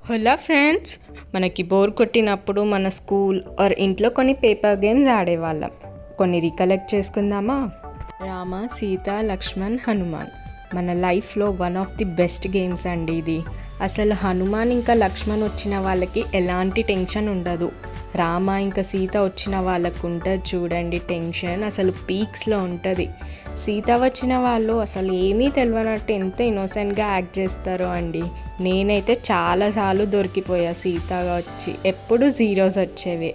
Hello friends, మనకి bore కొట్టినప్పుడు మన స్కూల్ ఆర్ ఇంట్లో కొన్ని పేపర్ గేమ్స్ ఆడేవాళ్ళం. కొన్ని రికలెక్ట్ చేసుకుందామా? రామ, సీత, లక్ష్మణ్, హనుమాన్ మన లైఫ్లో one of the best games అండి ఇది. అసలు హనుమాన్ ఇంకా లక్ష్మణ్ వచ్చిన వాళ్ళకి ఎలాంటి టెన్షన్ ఉండదు. రామ ఇంకా సీత వచ్చిన వాళ్ళకు ఉంటుంది చూడండి టెన్షన్, అసలు పీక్స్లో ఉంటుంది. సీత వచ్చిన వాళ్ళు అసలు ఏమీ తెలియనట్టు ఎంత ఇన్నోసెంట్గా యాక్ట్ చేస్తారో అండి. నేనైతే చాలాసార్లు దొరికిపోయా సీతగా వచ్చి, ఎప్పుడు జీరోస్ వచ్చేవి.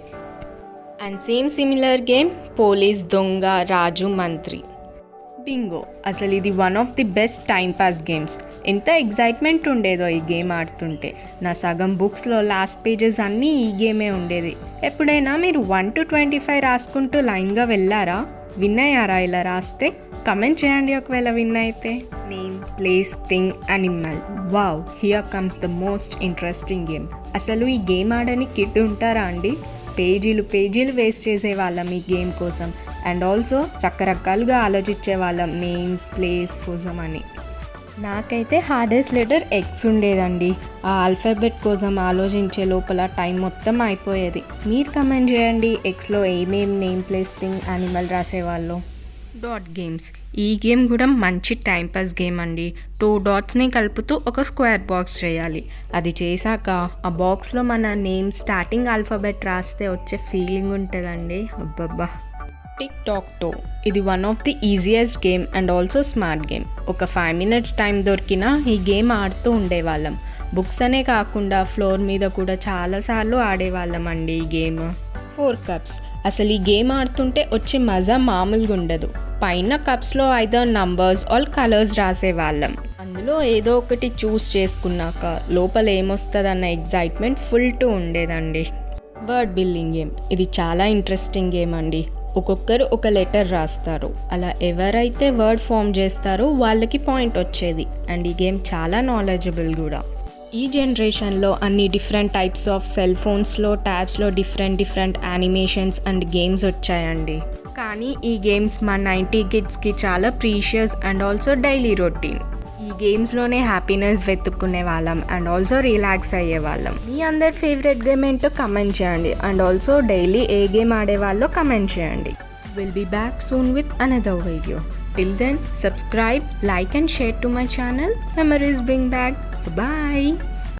And same similar game police, దొంగ, రాజు, మంత్రి, బింగో. అసలు ఇది one of the best time pass games. ఎంత ఎగ్జైట్మెంట్ ఉండేదో ఈ గేమ్ ఆడుతుంటే. నా సగం బుక్స్లో లాస్ట్ పేజెస్ అన్నీ ఈ గేమే ఉండేది. ఎప్పుడైనా మీరు 1 to 25 రాసుకుంటూ లైన్గా వెళ్ళారా? విన్ అయ్యారా ఇలా రాస్తే? కమెంట్ చేయండి ఒకవేళ విన్ అయితే. Name, place, thing, animal. Wow, here comes the most interesting game. అసలు ఈ గేమ్ ఆడని కిడ్ ఉంటారా అండి? పేజీలు వేస్ట్ చేసేవాళ్ళం ఈ గేమ్ కోసం. అండ్ ఆల్సో రకరకాలుగా ఆలోచించే వాళ్ళం నేమ్స్, ప్లేస్ కోసం అని. నాకైతే హార్డెస్ట్ లెటర్ ఎక్స్ ఉండేదండి. ఆ ఆల్ఫాబెట్ కోసం ఆలోచించే లోపల టైం మొత్తం అయిపోయేది. మీరు కమెంట్ చేయండి ఎక్స్లో ఏమేమి నేమ్, ప్లేస్, థింగ్, యానిమల్ రాసేవాళ్ళు. Dot games. ఈ గేమ్ కూడా మంచి టైంపాస్ గేమ్ అండి. 2 డాట్స్ని కలుపుతూ ఒక స్క్వేర్ బాక్స్ చేయాలి. అది చేశాక ఆ బాక్స్లో మన నేమ్ స్టార్టింగ్ ఆల్ఫాబెట్ రాస్తే వచ్చే ఫీలింగ్ ఉంటుందండి, అబ్బబ్బా. Tic tac toe. ఇది one of the easiest game and also smart game. ఒక 5 minutes టైం దొరికినా ఈ గేమ్ ఆడుతూ ఉండేవాళ్ళం. బుక్స్ అనే కాకుండా ఫ్లోర్ మీద కూడా చాలాసార్లు ఆడేవాళ్ళం అండి ఈ గేమ్. 4 cups. అసలు ఈ గేమ్ ఆడుతుంటే వచ్చే మజా మామూలుగా ఉండదు. పైన కప్స్లో ఐదర్ నంబర్స్ ఆర్ కలర్స్ రాసేవాళ్ళం. అందులో ఏదో ఒకటి చూస్ చేసుకున్నాక లోపల ఏమొస్తుందన్న ఎగ్జైట్మెంట్ ఫుల్ టు ఉండేదండి. Word building game. ఇది చాలా ఇంట్రెస్టింగ్ గేమ్ అండి. ఒక్కొక్కరు ఒక లెటర్ రాస్తారు. అలా ఎవరైతే వర్డ్ ఫామ్ చేస్తారో వాళ్ళకి పాయింట్ వచ్చేది. అండ్ ఈ గేమ్ చాలా నాలెడ్జబుల్ కూడా. ఈ జనరేషన్లో అన్ని డిఫరెంట్ టైప్స్ ఆఫ్ సెల్ ఫోన్స్లో, ట్యాబ్స్లో డిఫరెంట్ యానిమేషన్స్ అండ్ గేమ్స్ వచ్చాయండి. కానీ ఈ గేమ్స్ మా 90 kidsకి చాలా precious and also daily routine. ఈ గేమ్స్లోనే హ్యాపీనెస్ వెతుక్కునే వాళ్ళం అండ్ ఆల్సో రిలాక్స్ అయ్యే వాళ్ళం. మీ అందరి ఫేవరెట్ గేమ్ ఏంటో కమెంట్ చేయండి. అండ్ ఆల్సో డైలీ ఏ గేమ్ ఆడేవాళ్ళో కమెంట్ చేయండి. Will be back soon with another video. Till then, subscribe, like and share to my channel. Memories bring back. Bye.